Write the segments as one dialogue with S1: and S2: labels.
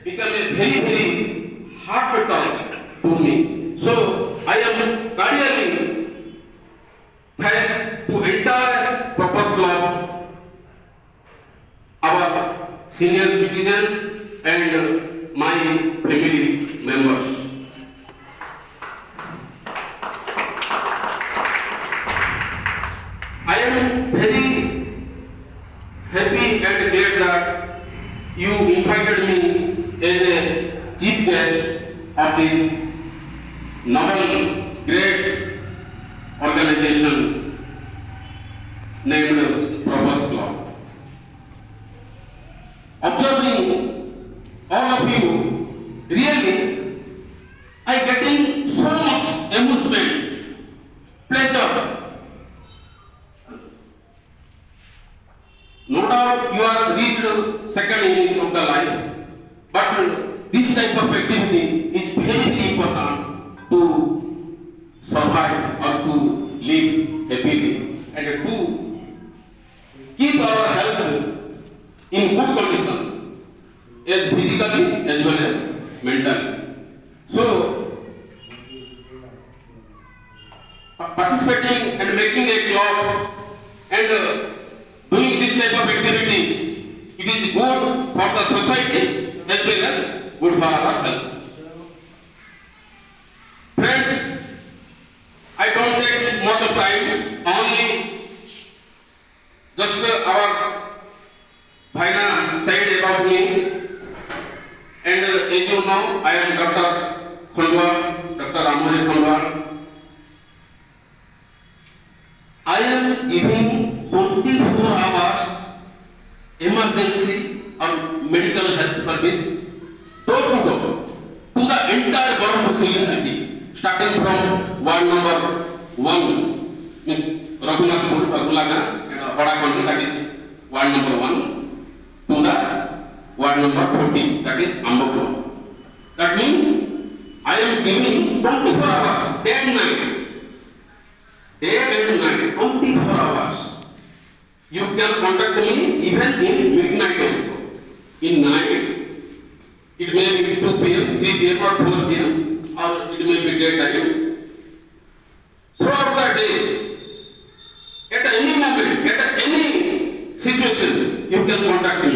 S1: become a very, very hard touch to me. So I am cordially thanks to entire Purpose Club, our senior citizens and my family members. I am very happy and glad that you invited me as a chief guest of this novel, great organization named Purpose Club. Observing all of you, really, I getting so much amusement, pleasure. No doubt you are reached second innings of the life, but this type of activity is very important to survive or to live happily and to keep our health in good condition, as physically as well as mentally. So, participating and making a club and doing this type of activity, it is good for the society as well as good for our health. Friends, I don't take much of time, only just our Bhaina said about me, and as you know, I am Dr. Khandwal, Dr. Ramori Khandwal. I am giving 24 hours emergency or medical health service door to door to the entire Baramukh city, starting from ward number 1, means Raghunathpur, Gulaga, and Hodakondi, that is ward number 1, to the ward number 14, that is Ambapur. That means I am giving 24 hours, day and night. Day and night, 24 hours. You can contact me even in midnight also. In night, it may be 2 p.m., 3 p.m. or 4 p.m. or it may be daytime. Throughout the day, at any moment, at any situation, you can contact me.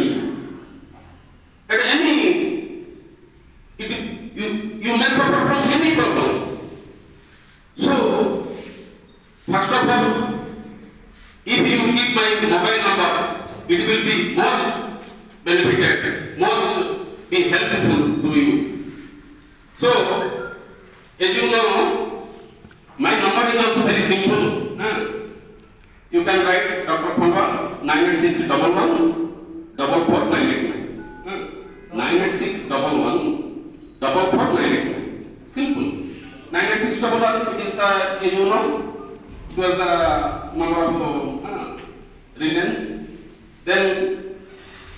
S1: At any, you may suffer from any problems. So, first of all, if you keep my mobile number, it will be most benefited, most be helpful to you. So, as you know, my number is also very simple. You can write Dr. Khandwal 98611 44989. 98611 44989. Simple. 98611, it is the, as you know, it was the number of Reliance. Then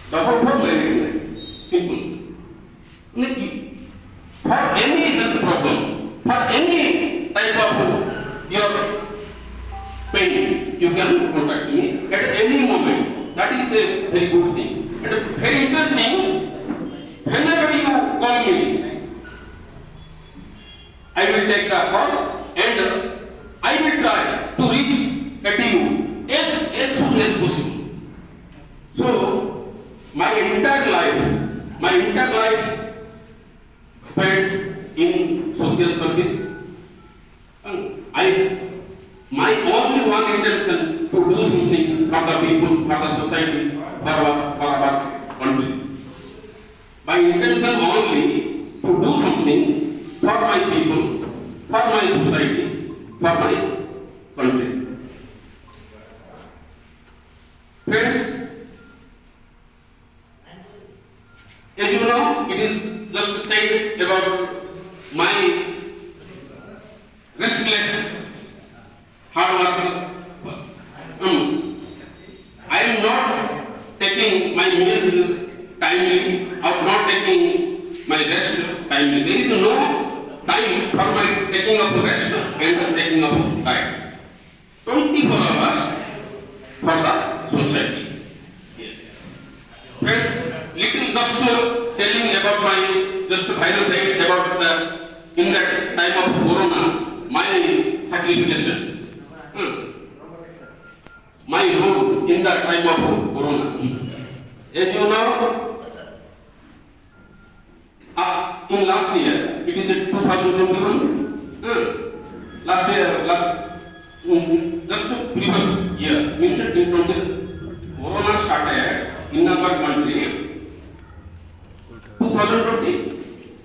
S1: 44989. Simple. For any health problems, for any type of your pain, you can contact me at any moment. That is a very good thing. And very interesting, whenever you call me, I will take the call and I will try to reach at you as soon as possible. So, my entire life spent in social service. My only one intention to do something for the people, for the society, for our country. My intention only to do something for my people, for my society, for my country. Friends, as you know, it is just said about my restless hard work. I am not taking my meals timely or not taking my rest timely. There is no time for my taking of rest and taking of diet. 24 hours for the society. Yes. Friends, little just telling about my just viral side about the in that time of Corona, my sacrification, my role in that time of Corona. As you know, in last year, it is 2021. Last year, just previous year, means in from the Corona started in our country 2020.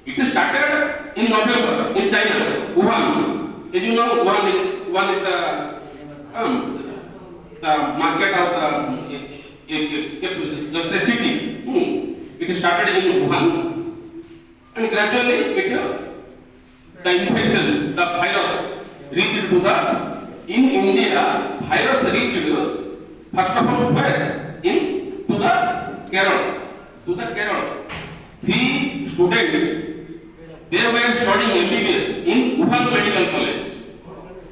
S1: It started in November in China, Wuhan. As you know, Wuhan is the market of just a city. It started in Wuhan, and gradually the infection, the virus reached to the in India. Virus reached first of all where to the Kerala. Three students, they were studying MBBS in Wuhan Medical College.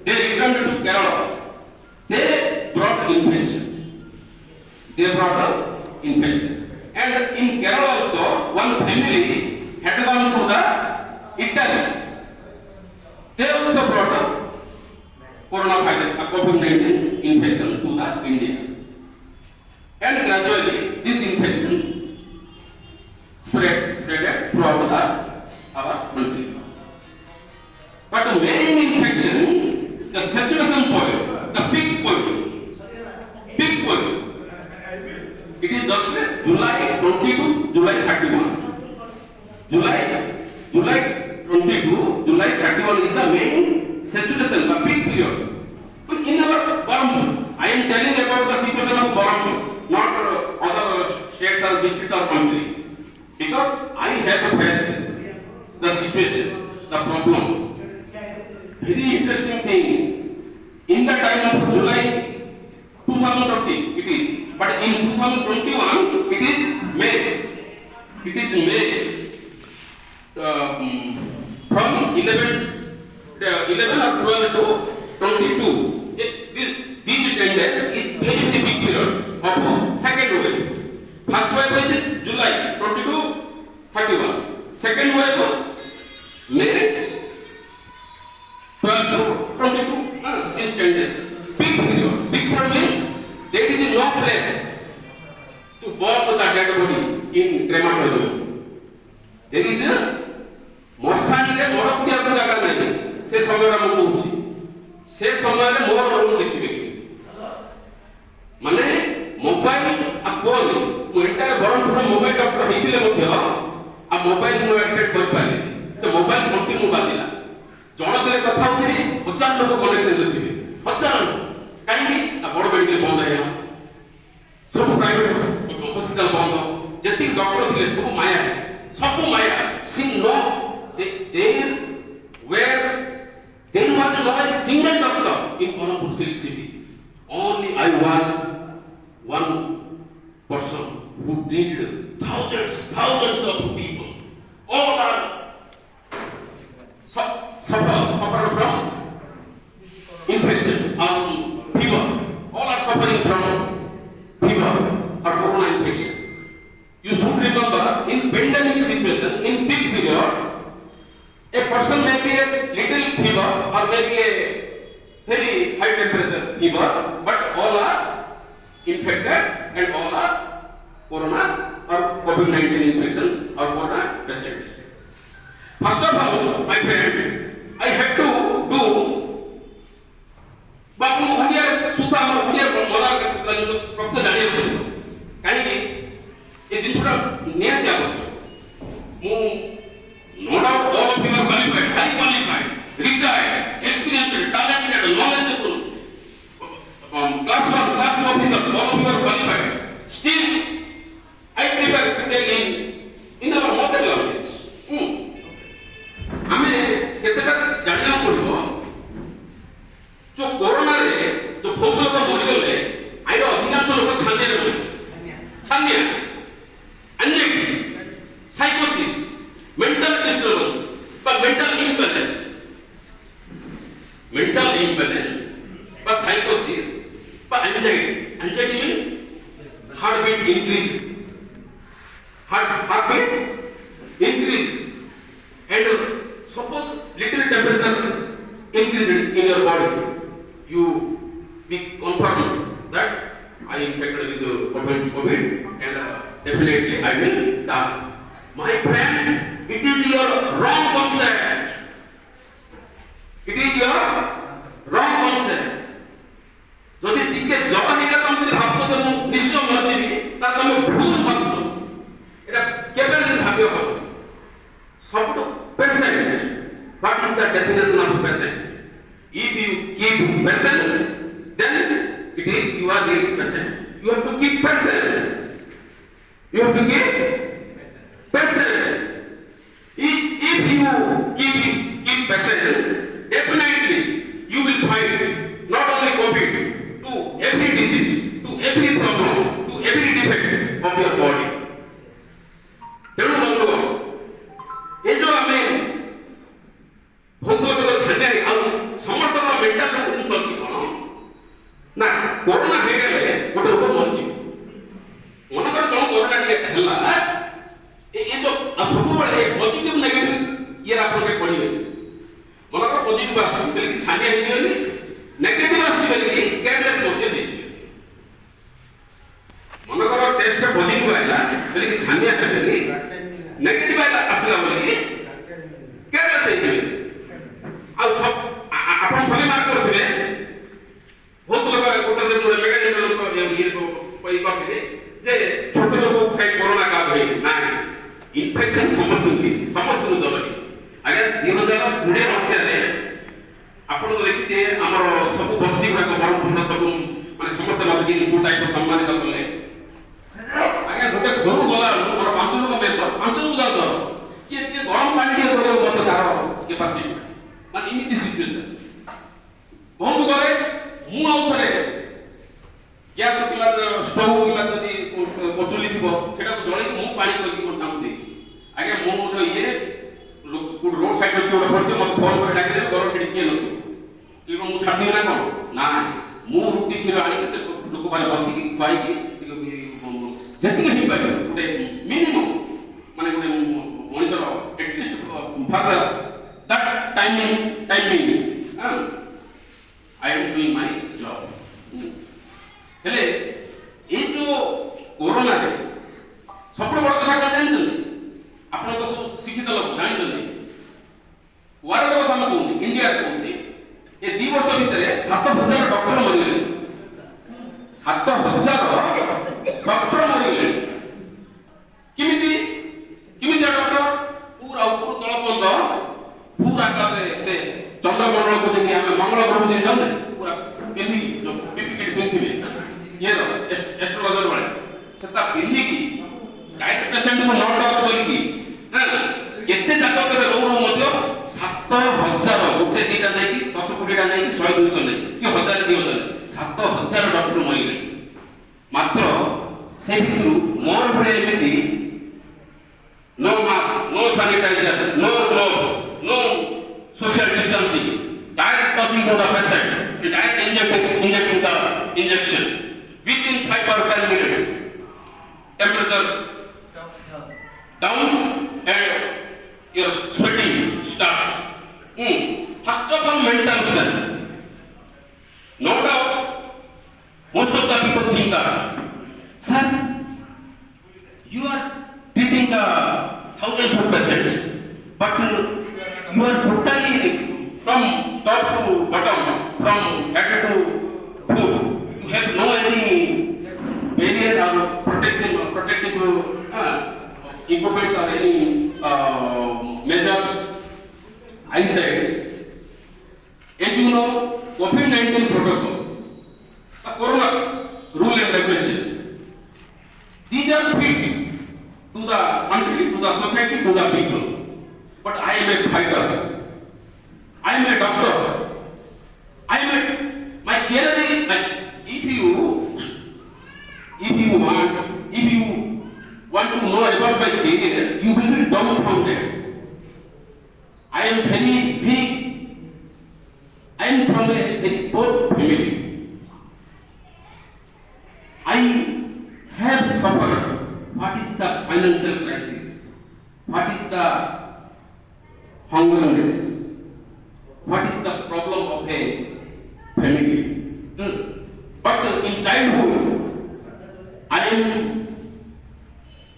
S1: They returned to Kerala. They brought infection. And in Kerala also, one family had gone to the Italy. They also brought coronavirus, COVID-19 infection to the India. And gradually, this infection spread throughout our country. But the main infection, the saturation point, the peak point, it is just July 22, July 31. July 22, July 31 is the main saturation, the peak period. But in our Barampur, I am telling about the situation of Barampur, not other states or districts or country. Because I have faced the situation, the problem. Very interesting thing. In the time of July 2020, it is. But in 2021, it is May. From 11 or 12 to 22. These 10 days is very big period of second wave. First wave is July 22, 31. Second wave May 12 to 22. These 10 days. Big period. Big period means there is no place to burn the dead body in crematorium. There is a ମଶାଣୀ ରେ ମଡ଼ କୁଡ଼ିବାକୁ ଜାଗା ନାହିଁ। ସେ ସମୟଟା ମୁଁ କହୁଛି, ସେ ସମୟରେ ମୋର ରୋଲ ଦେଖିବେ କି ମାନେ ମୋବାଇଲ ଆଗୁଆନି ମୁଁ ଏଣ୍ଟାର ବରହମପୁର ମୋବାଇଲ ଡକ୍ଟର ହେଇଥିଲେ ମଧ୍ୟ ଆଉ ମୋବାଇଲ ମୁଁ ଆକ୍ଟିଭେଟ୍ କରିପାରିଲି। ସେ ମୋବାଇଲ କଣ୍ଟିନ୍ୟୁ ବାଜିଲା। ଜଣକରେ କଥା ହଉଥିଲି 1000 ଲୋକ କନେକ୍ସନରେ ଥିବେ। 1000 ଲୋକ କାହିଁକି ନା ବଡ଼ ମେଡିକାଲ ବନ୍ଦ ହେଇଗଲା, ସବୁ ପ୍ରାଇଭେଟ ହସ୍ପିଟାଲ ବନ୍ଦ, ଯେତିକି ଡକ୍ଟର ଥିଲେ ସବୁ Maya Singh no there was not a single doctor in Barampur city. Only I was one person who treated thousands of people. All are suffer from infection or fever. All are suffering from fever or corona infection. You should remember, in pandemic situation, in peak period, a person may be a little fever or maybe a very high temperature fever, but all are infected and all are corona or COVID-19 infection or corona patients. First of all, my friends, I had to do बापू ओडिया सुता हम ओडिया मला प्रश्न जानिए काहे ए जिनसुटा नियत आवश्यक मु no doubt all of you are qualified, high qualified, retired, experienced, talented, knowledgeable, class 1 officers, all of you are qualified. Still, I prefer to tell in our mother language. हमें केतेटा जानिया पड़िबो जो कोरोना रे जो भोग लोक मरि गले आइर अधिकांश लोक छानिया रे छानिया एंजाइटी, साइकोसिस, मेंटल डिस्टर्बेंस पर मेंटल इम्बैलेंस पर साइकोसिस पर anxiety means heart beat increase, heart increase, and suppose little temperature increased in your body, you be confirmed that I infected with COVID and definitely I will die. My friends, it is your wrong concept. It is your wrong concept. যদি টিকে জ্বর হয়ে গেল তুমি যদি ভাবছো যে ମୁଁ ନିଶ୍ଚୟ ମରିଯିବି ତାହେଲେ ତମେ ଭୁଲ ଭାବୁଛ। এটা କେବେ ସେ ଭାବିବ ହବ ସବୁଠୁ patient. What is the definition of patient? If you keep patience, then it is you are really patient. You have to keep patience. You have to keep patience. If you keep patience, definitely you will find not only COVID, to every disease, to every problem, to every defect of your body. ତେଣୁ ବନ୍ଧୁ ଏ ଯୋଉ ଆମେ ଭୌଗୋଳିକ ଛାନିଆରେ ଆଉ ସମସ୍ତଙ୍କର mental ଜିନିଷ ଅଛି କଣ ନା କରୋନା ହେଇଗଲେ ଗୋଟେ ରୋଗ ମରିଯିବ। ମନେକର ଜଣ କରୋନା ଟିକେ ହେଲା ଏ ଯୋଉ ସବୁବେଳେ ପଜିଟିଭ ନେଗେଟିଭ ଇଏ ଆପଣଙ୍କୁ ପଡ଼ିବେ। ମନେକର ପଜିଟିଭ ଆସିଛି ବୋଲି ଛାନିଆ ହେଇଯିବେନି, ନେଗେଟିଭ ଆସିଛି ବୋଲି କେୟାରଲେସ୍ ମଧ୍ୟ ଦେଇଯିବେ। ମନେକର ଟେଷ୍ଟ ପଜିଟିଭ ଆଇଲା ବୋଲି ଛାନିଆ ହେବେନି, ନେଗେଟିଭ ଆସିଲା ବୋଲି କେୟାରଲେସ୍ ହେଇଯିବେ। ଆଉ ଆପଣ ଭଲ ମାର୍କ କରୁଥିବେ, ବହୁତ ଲୋକ ଗୋଟେ ମେକାନିକ ଲୋକ ଇଏ କହିଥିଲେ ଯେ ଛୋଟ ଲୋକ ଖାଇ କରୋନା କାହାକୁ ହେଇନି। ନାହିଁ, ଇନଫେକ୍ସନ ସମସ୍ତଙ୍କୁ ହେଇଛି, ସମସ୍ତଙ୍କୁ ଜ୍ୱର ହେଇଛି। ଆଜ୍ଞା 2020 ମସିହାରେ ଆପଣ ତ ଦେଖିଥିବେ ଆମର ସବୁ ବସ୍ତି ଗୁଡ଼ାକ ବ୍ରହ୍ମପୁର ସବୁ ମାନେ ସମସ୍ତେ ମୋତେ ଯୋଉ ଟାଇପ ସମ୍ମାନିତ କଲେ। ଆଜ୍ଞା ଗୋଟେ ଘରୁ ଗଲା ମୋର 5 ଲୋକ ମେମ୍ବର 5 ଲୋକ ଯାଉଛ କିଏ ଟିକେ ଗରମ ପାଣି ଟିକେ କରିବାକୁ ମୋତେ ତାର କେପାସିଟି ମାନେ ଏମିତି ସିଚୁଏସନ ବହୁତ ଘରେ। ମୁଁ ଆଉ ଥରେ ଗ୍ୟାସ୍ କିମ୍ବା ଷ୍ଟୋଭ୍ କିମ୍ବା ଯଦି ଚୁଲି ଥିବ ସେଟାକୁ ଜଳେଇକି ମୁଁ ପାଣି କରିକି ଗୋଟେ ତାଙ୍କୁ ଦେଇଛି। ଆଜ୍ଞା ମୁଁ ଗୋଟେ ଇଏ ରୋଡ ସାଇଡ୍ କିଏ ଗୋଟେ ପଡ଼ିଥିବ ମୋତେ ଫୋନ୍ କରି ଡାକିଦେବେ ଘର ସେଠି କିଏ ନଥିବ କି କ'ଣ ମୁଁ ଛାଡ଼ିଦେବି ନା କ'ଣ? ନା, ମୁଁ ରୁଟି କ୍ଷୀର ଆଣିକି ସେ ଲୋକ ମାନେ ବସିକି ଖୁଆଇକି ଯେତିକି ହେଇପାରିବ ଗୋଟେ ମିନିମମ୍ ମାନେ ଗୋଟେ ମଣିଷର at least for that timing I am doing my job. ହେଲେ ଏଇ ଯୋଉ କରୋନାରେ ସବୁଠୁ ବଡ଼ କଥା କ'ଣ ଜାଣିଛନ୍ତି? ଆପଣ ତ ସବୁ ଶିକ୍ଷିତ ଲୋକ ଜାଣିଛନ୍ତି। ୱାର୍ଲଡ କଥା ମୁଁ କହୁନି, ଇଣ୍ଡିଆରେ କହୁଛି ଏ 2 ବର୍ଷ ଭିତରେ 7,000 ଡକ୍ଟର ମରିଗଲେ। 7,000 ଡକ୍ଟର ମରିଗଲେ। କେମିତି ଡକ୍ଟର ପୁରା ଉପରୁ ତଳ ପର୍ଯ୍ୟନ୍ତ ପୁରା ଆକାଶରେ ସେ ଚନ୍ଦ୍ରମଣ୍ଡଳକୁ ଯେମିତି ଆମେ ମଙ୍ଗଳ ଗ୍ରହକୁ ଯେମିତି ଯାଉନେ ପୁରା ପିନ୍ଧିକି ପିପିକିଟି ପିନ୍ଧିବେ ଇଏର ଏଷ୍ଟ୍ରୋଲଜର ଭଳି ସେଟା ପିନ୍ଧିକି ଗାଇଡ୍ ପେସେଣ୍ଟକୁ ନ ଟଚ୍ କରିକି କେତେ ଜାଗତରେ ରହୁ ମଧ୍ୟ 7,000 ଗୋଟେ ଦିଟା ନେଇକି 10-20ଟା ନେଇକି 100-200 ନେଇକି କି 1,000-2,000 7,000 ଡକ୍ଟର ମରିଗଲେ। ମାତ୍ର ସେ ଭିତରୁ ମୋର ଭଳି ଏମିତି no mask, no sanitizer, no gloves, no social distancing, direct touching to the patient, direct injecting the injection within 5 or 10 minutes. Temperature down and your sweating starts. First of all, mental strength. No doubt, most of the people think that, sir, you are treating the thousands of patients, but you are totally from top to bottom, from head to foot. You have no any barrier or protection or protective equipment or any measures. I said, as you know, COVID-19 protocol, the corona rule and regulation, these are fit to the country, to the society, to the people. But I am a fighter. I am a doctor. I am my career is like if you want to know about my career, you will be dumbfounded. I am from a very poor family. I have suffered. What is the financial crisis? What is is the hungerness? What is the problem of a family? But in childhood,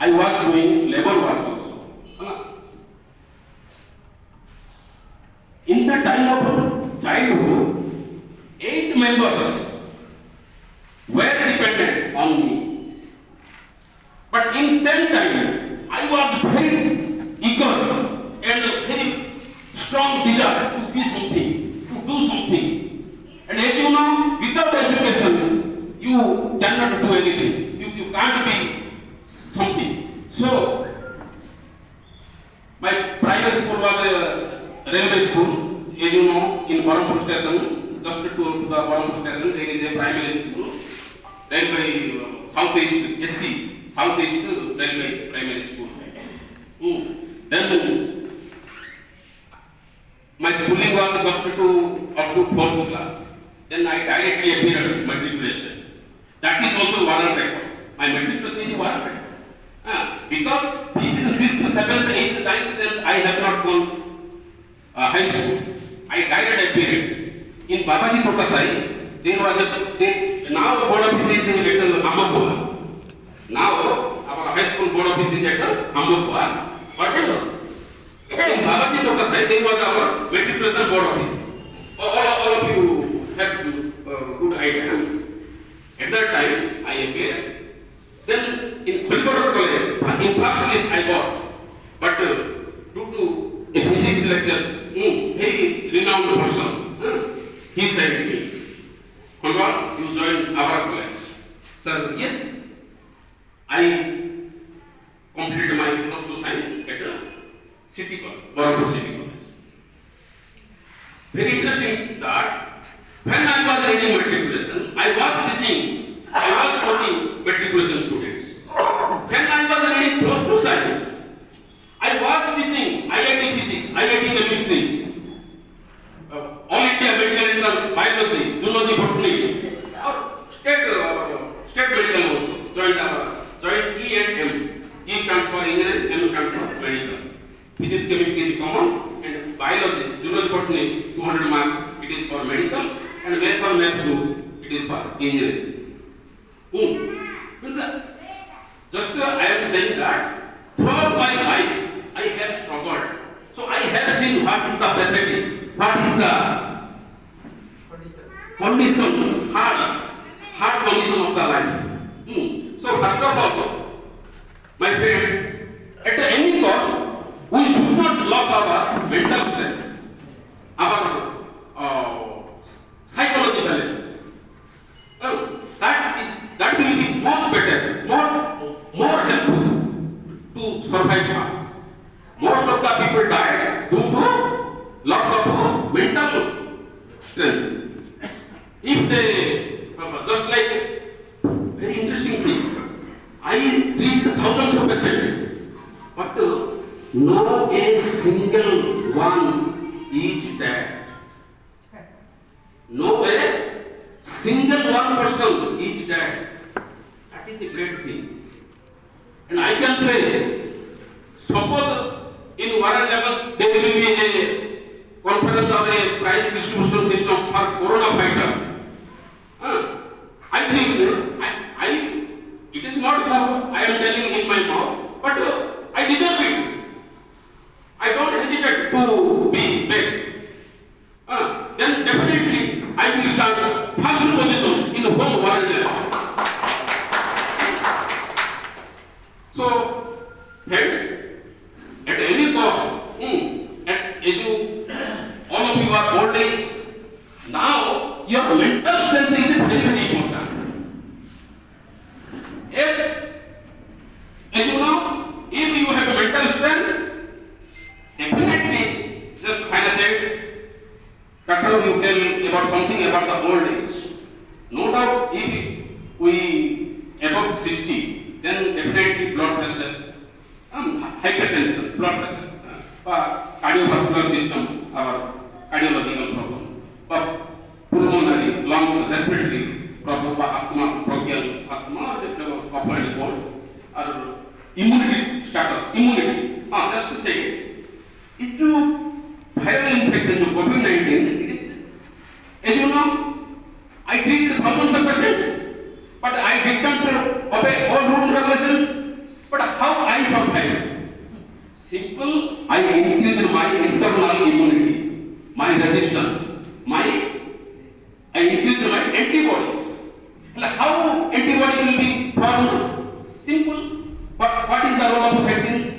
S1: I was doing labor work also. In the time of childhood, 8 members were dependent on me. But in same time, I was very eager and very strong desire to be something, to do something. And as you know, without education, you cannot do anything. You can't be something. So, my primary school was a railway school. As you know, in Barampur station, just to the Barampur station, there is a primary school. Railway Southeast SC, Southeast Railway Primary School. Then my schooling was just to up to 4th class. Then I directly appeared matriculation. That is also one record. My matriculation is one record. Because this is 6th, 7th, 8th, 9th, then I have not gone high school. I directly appeared. In Babaji Totasai, there was a, now board office is at Ambapur. Now our high school board office is at Ambapur. But in Babaji Totasai, there was our matriculation board office. All of you have good idea. At that time, I appeared. Then in Kolkata College, in first list I got, but due to a physics lecture, very renowned person, he said to me, Konrad, you joined our college. Sir, yes, I completed my plus 2 science at City College, Barampur City College. Very interesting that when I was reading matriculation, I was coaching matriculation students. When I was reading plus 2 science, I was teaching IIT physics, IIT chemistry, all India medical entrance, biology, zoology, botany, state medical also joined E and M. E stands for engineering, M stands for medical. Physics, chemistry is common, and biology, zoology, botany, 200 marks, it is for medical, and math for math 2, it is for engineering. Just I am saying that throughout my life I have struggled. So I have seen what is the pathetic, what is the condition, hard condition of the life. So first of all, my friends, at any cost, we should not lose our mental strength, our psychology balance. That will be much better, more helpful to survive us. Most of the people died due to loss of mental strength. If they, just like, very interesting thing, I treat thousands of patients, but no a single one is dead. No a single one person is dead. That is a great thing. And I can say, suppose in one level there will be a conference or a prize distribution system for corona fighter. I think it is not good, I am telling in my mouth, but I deserve it. I don't hesitate to be big. Then definitely I will start first position in the whole world. So, friends, at any cost, all of you are old age, now your mental strength is very, very important. As you know, if you have a mental strength, definitely, just when I said, Doctor, you tell about something about the old age. No doubt, if we above 60, then definitely blood pressure, hypertension, blood pressure, cardiovascular system, our cardiological problem, pulmonary, lungs, respiratory problem, asthma, bronchial asthma, or opioid cold, or immunity status, immunity. Just to say, it's a viral infection of COVID-19. It is, as you know, I treated thousands of patients, but I did not obey all rules and regulations. But how I survived? Simple, I increased my internal immunity, my resistance, I increased my antibodies. And how antibody will be formed? Simple. But what is the role of vaccines?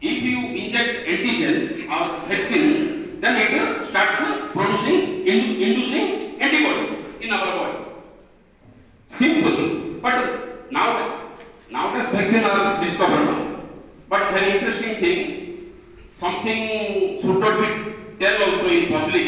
S1: If you inject antigen or vaccine, then it starts producing, inducing antibodies in our body. Simple. But nowadays vaccines are discovered. But very interesting thing, something should not be tell also in public.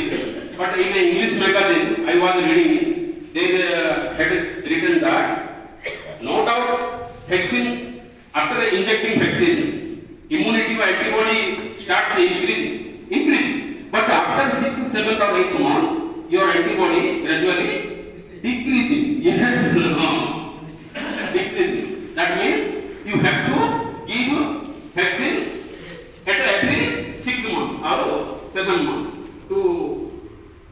S1: But in an English magazine I was reading, they had written that no doubt vaccine, after injecting vaccine, immunity or antibody starts increasing. But after 6th, 7th or 8th month, your antibody gradually decreasing. Yes, decreasing. That means you have to give vaccine at every 6 months or 7 months to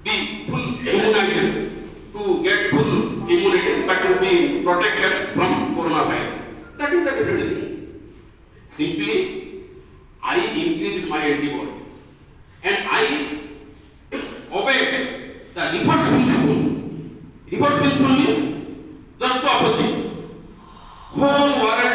S1: be full immunized, to get full immunity, but to be protected from coronavirus. That is the different thing. Simply, I increased my antibody and I obeyed the reverse principle. Reverse principle means just the opposite. Whole world